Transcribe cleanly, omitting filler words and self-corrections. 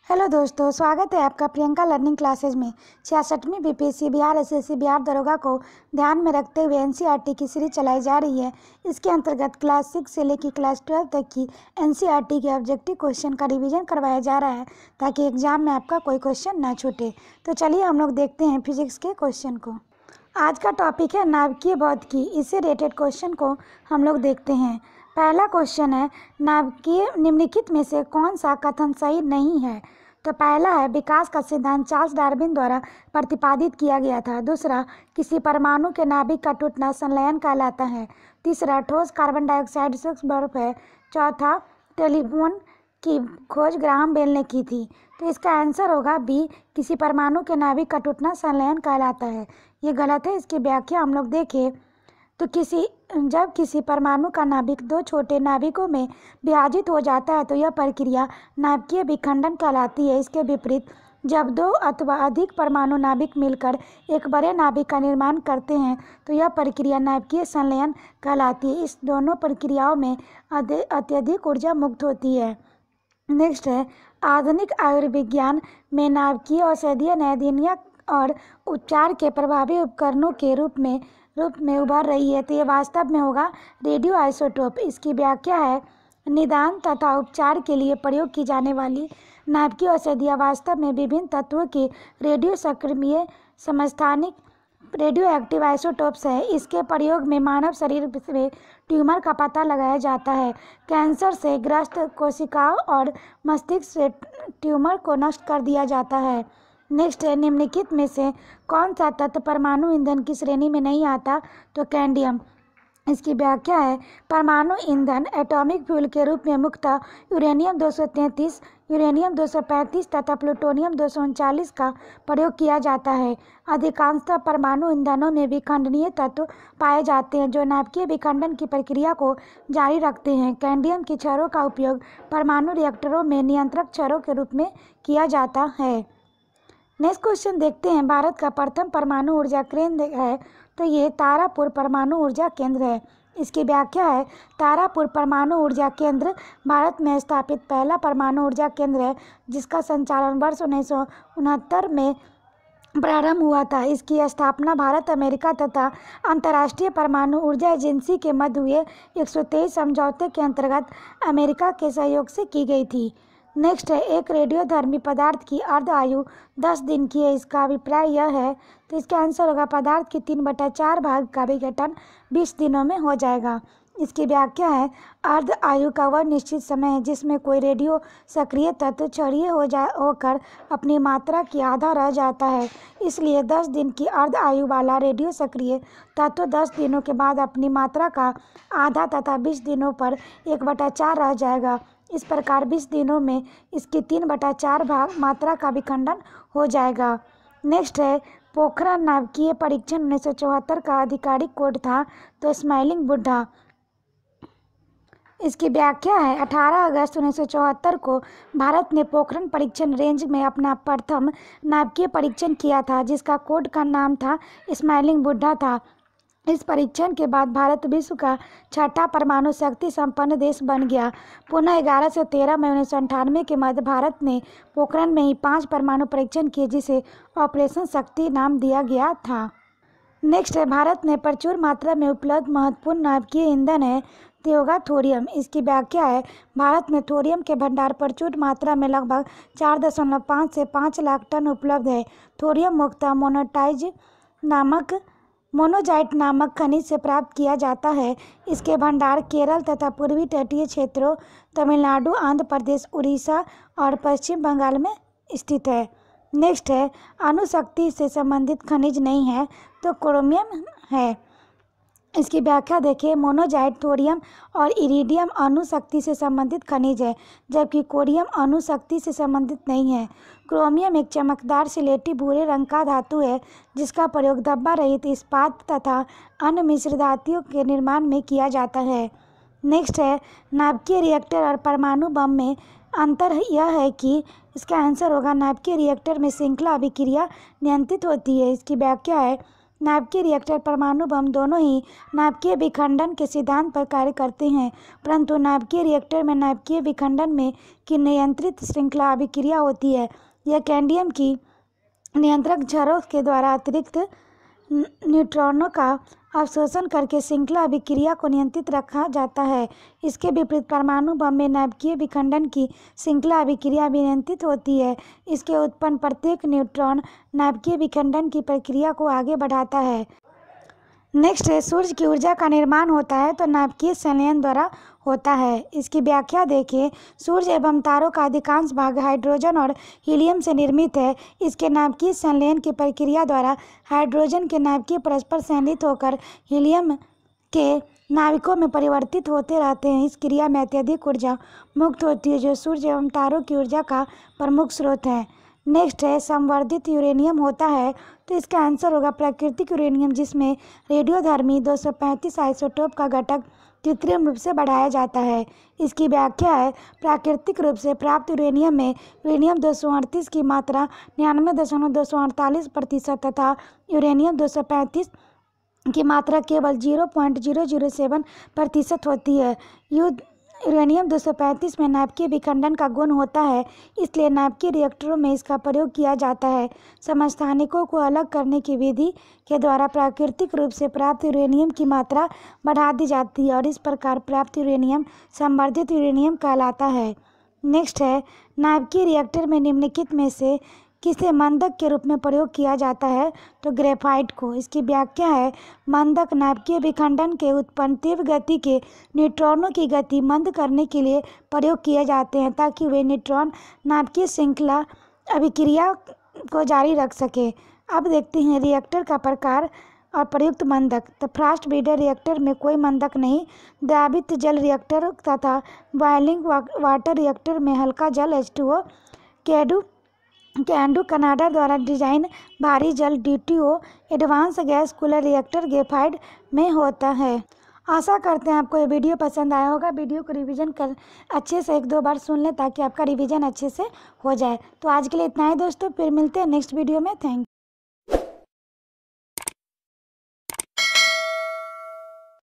Hello दोस्तों, स्वागत है आपका प्रियंका लर्निंग क्लासेज में। 66वीं बीपीएससी बिहार एसएससी बिहार दरोगा को ध्यान में रखते हुए एनसीईआरटी की सीरीज चलाई जा रही है। इसके अंतर्गत क्लास 6 से लेकर क्लास 12 तक की एनसीईआरटी के ऑब्जेक्टिव क्वेश्चन का रिवीजन करवाया जा रहा है ताकि एग्जाम में आपका कोई क्वेश्चन ना छूटे। तो चलिए हम लोग देखते हैं फिजिक्स के क्वेश्चन को। आज का टॉपिक है नाभिकीय भौतिकी। इससे रिलेटेड क्वेश्चन को हम लोग देखते हैं। पहला क्वेश्चन है, नाभिकीय निम्नलिखित में से कौन सा कथन सही नहीं है। तो पहला है, विकास का सिद्धांत चार्ल्स डार्विन द्वारा प्रतिपादित किया गया था। दूसरा, किसी परमाणु के नाभिक का टूटना संलयन कहलाता है। तीसरा, ठोस कार्बन डाइऑक्साइड सूक्ष्म बर्फ है। चौथा, टेलीफोन की खोज ग्राहम बेल ने की थी। तो इसका आंसर होगा बी, किसी परमाणु के नाभिक का टूटना संलयन कहलाता है। ये गलत है। इसकी व्याख्या हम लोग देखें तो जब किसी परमाणु का नाभिक दो छोटे नाभिकों में विभाजित हो जाता है तो यह प्रक्रिया नाभिकीय विखंडन कहलाती है। इसके विपरीत जब दो अथवा अधिक परमाणु नाभिक मिलकर एक बड़े नाभिक का निर्माण करते हैं तो यह प्रक्रिया नाभिकीय संलयन कहलाती है। इस दोनों प्रक्रियाओं में अत्यधिक ऊर्जा मुक्त होती है। नेक्स्ट है, आधुनिक आयुर्विज्ञान में नाभिकीय औषधीय नैदानिक और उपचार के प्रभावी उपकरणों के रूप में उभर रही है। तो ये वास्तव में होगा रेडियो आइसोटोप। इसकी व्याख्या है, निदान तथा उपचार के लिए प्रयोग की जाने वाली नाभिकीय औषधियाँ वास्तव में विभिन्न तत्वों के रेडियो सक्रिय समस्थानिक रेडियो एक्टिव आइसोटोप्स है। इसके प्रयोग में मानव शरीर में ट्यूमर का पता लगाया जाता है, कैंसर से ग्रस्त कोशिकाओं और मस्तिष्क से ट्यूमर को नष्ट कर दिया जाता है। नेक्स्ट है, निम्नलिखित में से कौन सा तत्व परमाणु ईंधन की श्रेणी में नहीं आता। तो कैडमियम। इसकी व्याख्या है, परमाणु ईंधन एटॉमिक फ्यूल के रूप में मुख्यतः यूरेनियम 233, यूरेनियम 235 तथा प्लूटोनियम 239 का प्रयोग किया जाता है। अधिकांशतः परमाणु ईंधनों में विखंडनीय तत्व पाए जाते हैं जो नाभिकीय विखंडन की प्रक्रिया को जारी रखते हैं। कैडमियम की छड़ों का उपयोग परमाणु रिएक्टरों में नियंत्रक छड़ों के रूप में किया जाता है। नेक्स्ट क्वेश्चन देखते हैं, भारत का प्रथम परमाणु ऊर्जा केंद्र है। तो ये तारापुर परमाणु ऊर्जा केंद्र है। इसकी व्याख्या है, तारापुर परमाणु ऊर्जा केंद्र भारत में स्थापित पहला परमाणु ऊर्जा केंद्र है जिसका संचालन वर्ष 1969 में प्रारंभ हुआ था। इसकी स्थापना भारत, अमेरिका तथा अंतर्राष्ट्रीय परमाणु ऊर्जा एजेंसी के मध्य हुए 123 समझौते के अंतर्गत अमेरिका के सहयोग से की गई थी। नेक्स्ट है, एक रेडियोधर्मी पदार्थ की अर्ध आयु 10 दिन की है। इसका अभिप्राय यह है, तो इसका आंसर होगा पदार्थ की 3/4 भाग का विघटन 20 दिनों में हो जाएगा। इसकी व्याख्या है, अर्ध आयु का वह निश्चित समय है जिसमें कोई रेडियो सक्रिय तत्व क्षणीय होकर अपनी मात्रा की आधा रह जाता है। इसलिए 10 दिन की अर्ध आयु वाला रेडियो सक्रिय तत्व 10 दिनों के बाद अपनी मात्रा का आधा तथा 20 दिनों पर 1/4 रह जाएगा। इस प्रकार 20 दिनों में इसकी 3/4 भाग मात्रा का विखंडन हो जाएगा। नेक्स्ट है, पोखरण नाभिकीय परीक्षण 1974 का आधिकारिक कोड था। तो स्माइलिंग बुद्धा। इसकी व्याख्या है, 18 अगस्त 1974 को भारत ने पोखरण परीक्षण रेंज में अपना प्रथम नाभिकीय परीक्षण किया था जिसका कोड का नाम था स्माइलिंग बुद्धा था। इस परीक्षण के बाद भारत विश्व का छठा परमाणु शक्ति संपन्न देश बन गया। पुनः 11 से 13 मई 1998 के मध्य भारत ने पोखरण में ही 5 परमाणु परीक्षण किए जिसे ऑपरेशन शक्ति नाम दिया गया था। नेक्स्ट है, भारत में प्रचुर मात्रा में उपलब्ध महत्वपूर्ण नाभिकीय ईंधन है। तो होगा थोरियम। इसकी व्याख्या है, भारत में थोरियम के भंडार प्रचुर मात्रा में लगभग 4.5 से 5 लाख टन उपलब्ध है। थोरियम मुख्यतः मोनोजाइट नामक खनिज से प्राप्त किया जाता है। इसके भंडार केरल तथा पूर्वी तटीय क्षेत्रों तमिलनाडु, आंध्र प्रदेश, उड़ीसा और पश्चिम बंगाल में स्थित है। नेक्स्ट है, अणुशक्ति से संबंधित खनिज नहीं है। तो क्रोमियम है। इसकी व्याख्या देखिए, मोनोजाइट थोरियम और इरिडियम अणुशक्ति से संबंधित खनिज है जबकि कोरियम अणुशक्ति से संबंधित नहीं है। क्रोमियम एक चमकदार सिलेटी भूरे रंग का धातु है जिसका प्रयोग धब्बा रहित इस्पात तथा अन्य मिश्र धातुओं के निर्माण में किया जाता है। नेक्स्ट है, नाभिकीय रिएक्टर और परमाणु बम में अंतर यह है कि इसका आंसर होगा नाभिकीय रिएक्टर में श्रृंखला अभिक्रिया नियंत्रित होती है। इसकी व्याख्या है, नाभिकीय रिएक्टर परमाणु बम दोनों ही नाभिकीय विखंडन के सिद्धांत पर कार्य करते हैं, परंतु नाभिकीय रिएक्टर में नाभिकीय विखंडन में की नियंत्रित श्रृंखला अभिक्रिया होती है। यह कैडमियम की नियंत्रक छर्रों के द्वारा अतिरिक्त न्यूट्रॉनों का अवशोषण करके श्रृंखला अभिक्रिया को नियंत्रित रखा जाता है। इसके विपरीत परमाणु बम में नाभिकीय विखंडन की श्रृंखला अभिक्रिया भी नियंत्रित होती है। इसके उत्पन्न प्रत्येक न्यूट्रॉन नाभिकीय विखंडन की प्रक्रिया को आगे बढ़ाता है। नेक्स्ट है, सूर्य की ऊर्जा का निर्माण होता है तो नाभिकीय संलयन द्वारा होता है। इसकी व्याख्या देखें। सूर्य एवं तारों का अधिकांश भाग हाइड्रोजन और हीलियम से निर्मित है। इसके नाभिकीय संलयन की प्रक्रिया द्वारा हाइड्रोजन के नाभिकीय परस्पर संलित होकर हीलियम के नाभिकों में परिवर्तित होते रहते हैं। इस क्रिया में अत्यधिक ऊर्जा मुक्त होती है, जो सूर्य एवं तारों की ऊर्जा का प्रमुख स्रोत है। नेक्स्ट है, संवर्धित यूरेनियम होता है तो इसका आंसर होगा प्राकृतिक यूरेनियम, जिसमें रेडियोधर्मी 235 आइसोटोप का घटक कृत्रिम रूप से बढ़ाया जाता है। इसकी व्याख्या है, प्राकृतिक रूप से प्राप्त यूरेनियम में यूरेनियम 238 की मात्रा 99.248% तथा यूरेनियम 235 की मात्रा केवल 0.007% होती है। यूरेनियम 235 में नाभिकीय विखंडन का गुण होता है, इसलिए नाभिकीय रिएक्टरों में इसका प्रयोग किया जाता है। समस्थानिकों को अलग करने की विधि के द्वारा प्राकृतिक रूप से प्राप्त यूरेनियम की मात्रा बढ़ा दी जाती है और इस प्रकार प्राप्त यूरेनियम संवर्धित यूरेनियम कहलाता है। नेक्स्ट है, नाभिकीय रिएक्टर में निम्नलिखित में से किसे मंदक के रूप में प्रयोग किया जाता है तो ग्रेफाइट को। इसकी व्याख्या है, मंदक नाभिकीय विखंडन के उत्पन्न तीव्र गति के न्यूट्रॉनों की गति मंद करने के लिए प्रयोग किए जाते हैं ताकि वे न्यूट्रॉन नाभिकीय श्रृंखला अभिक्रिया को जारी रख सके। अब देखते हैं रिएक्टर का प्रकार और प्रयुक्त मंदक। तो फास्ट ब्रीडर रिएक्टर में कोई मंदक नहीं। द्रवित जल रिएक्टर तथा बॉइलिंग वाटर रिएक्टर में हल्का जल H2O कैंडू कनाडा द्वारा डिजाइन भारी जल DTO advance gas cooler reactor graphite में होता है। आशा करते हैं आपको ये वीडियो पसंद आया होगा। वीडियो को रिवीजन कर अच्छे से 1-2 बार सुन लें ताकि आपका रिवीजन अच्छे से हो जाए। तो आज के लिए इतना ही दोस्तों, फिर मिलते हैं नेक्स्ट वीडियो में। Thank you.